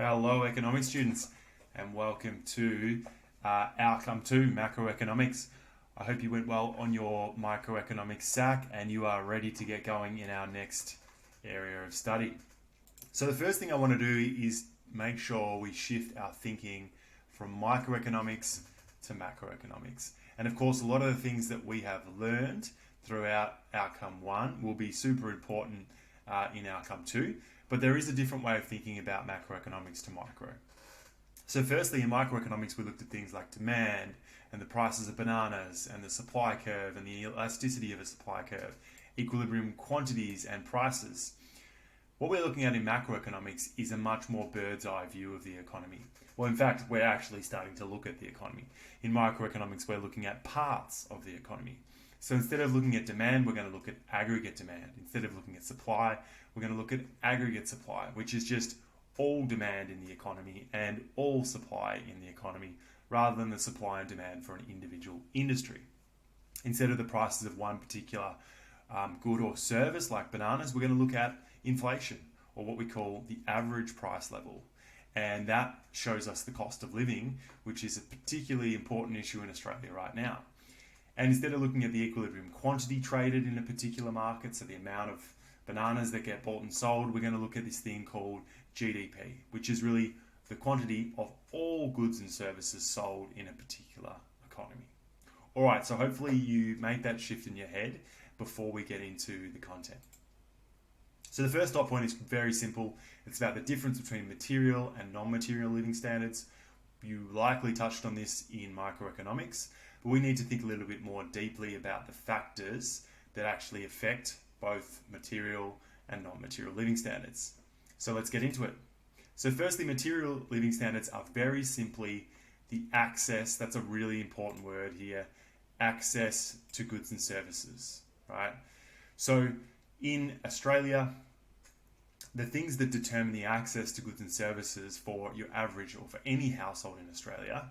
Hello, economics students, and welcome to Outcome 2 Macroeconomics. I hope you went well on your microeconomics SAC and you are ready to get going in our next area of study. So the first thing I want to do is make sure we shift our thinking from microeconomics to macroeconomics. And of course, a lot of the things that we have learned throughout Outcome 1 will be super important in Outcome 2. But there is a different way of thinking about macroeconomics to micro. So firstly, in microeconomics, we looked at things like demand and the prices of bananas and the supply curve and the elasticity of a supply curve, equilibrium quantities and prices. What we're looking at in macroeconomics is a much more bird's eye view of the economy. Well, in fact, we're actually starting to look at the economy. In microeconomics, we're looking at parts of the economy. So instead of looking at demand, we're going to look at aggregate demand. Instead of looking at supply, we're going to look at aggregate supply, which is just all demand in the economy and all supply in the economy, rather than the supply and demand for an individual industry. Instead of the prices of one particular good or service, like bananas, we're going to look at inflation, or what we call the average price level. And that shows us the cost of living, which is a particularly important issue in Australia right now. And instead of looking at the equilibrium quantity traded in a particular market, so the amount of bananas that get bought and sold, we're going to look at this thing called GDP, which is really the quantity of all goods and services sold in a particular economy. All right, so hopefully you make that shift in your head before we get into the content. So the first dot point is very simple. It's about the difference between material and non-material living standards. You likely touched on this in microeconomics, but we need to think a little bit more deeply about the factors that actually affect both material and non-material living standards. So let's get into it. So firstly, material living standards are very simply the access, that's a really important word here, access to goods and services, right? So in Australia, the things that determine the access to goods and services for your average or for any household in Australia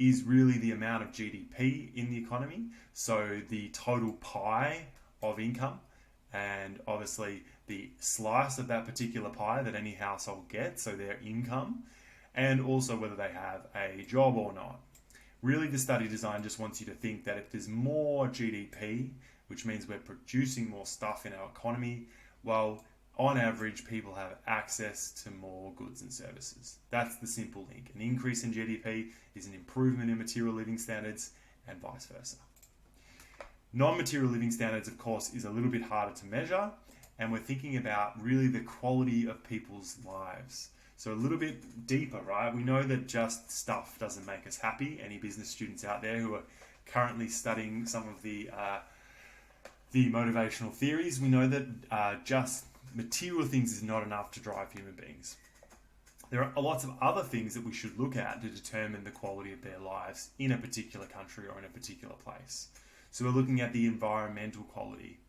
is really the amount of GDP in the economy, so the total pie of income, and obviously the slice of that particular pie that any household gets, so their income, and also whether they have a job or not. Really, the study design just wants you to think that if there's more GDP, which means we're producing more stuff in our economy, well, on average, people have access to more goods and services. That's the simple link. An increase in GDP is an improvement in material living standards, and vice versa. Non-material living standards, of course, is a little bit harder to measure, and we're thinking about really the quality of people's lives. So a little bit deeper, right? We know that just stuff doesn't make us happy. Any business students out there who are currently studying some of the motivational theories, we know that just material things is not enough to drive human beings. There are lots of other things that we should look at to determine the quality of their lives in a particular country or in a particular place. So we're looking at the environmental quality.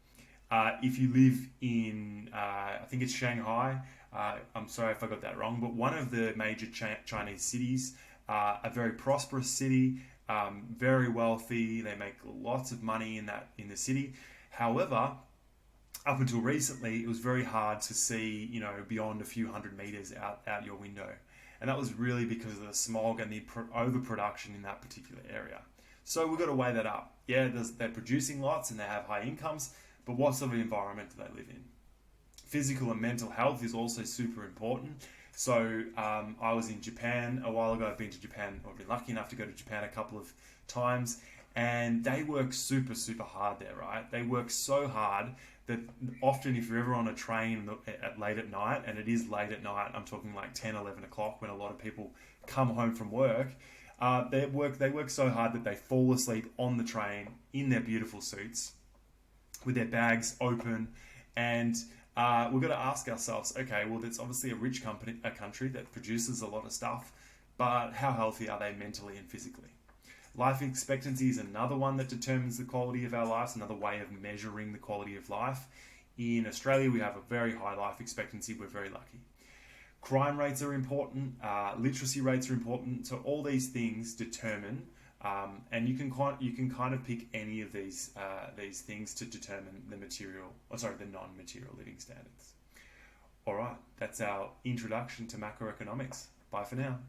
If you live in, I think it's Shanghai, I'm sorry if I got that wrong, but one of the major Chinese cities, a very prosperous city, very wealthy, they make lots of money in the city. However, up until recently, it was very hard to see, beyond a few hundred meters out your window. And that was really because of the smog and the overproduction in that particular area. So we've got to weigh that up. Yeah, they're producing lots and they have high incomes, but what sort of environment do they live in? Physical and mental health is also super important. So I was in Japan a while ago. I've been to Japan, or been lucky enough to go to Japan a couple of times, and they work super, super hard there, right? They work so hard that often if you're ever on a train late at night, and it is late at night, I'm talking like 10, 11 o'clock when a lot of people come home from work, they work so hard that they fall asleep on the train in their beautiful suits with their bags open. And we've got to ask ourselves, okay, well, that's obviously a country that produces a lot of stuff, but how healthy are they mentally and physically? Life expectancy is another one that determines the quality of our lives, another way of measuring the quality of life. In Australia, we have a very high life expectancy. We're very lucky. Crime rates are important. Literacy rates are important. So all these things determine, and you can kind of pick any of these things to determine the non-material living standards. All right, that's our introduction to macroeconomics. Bye for now.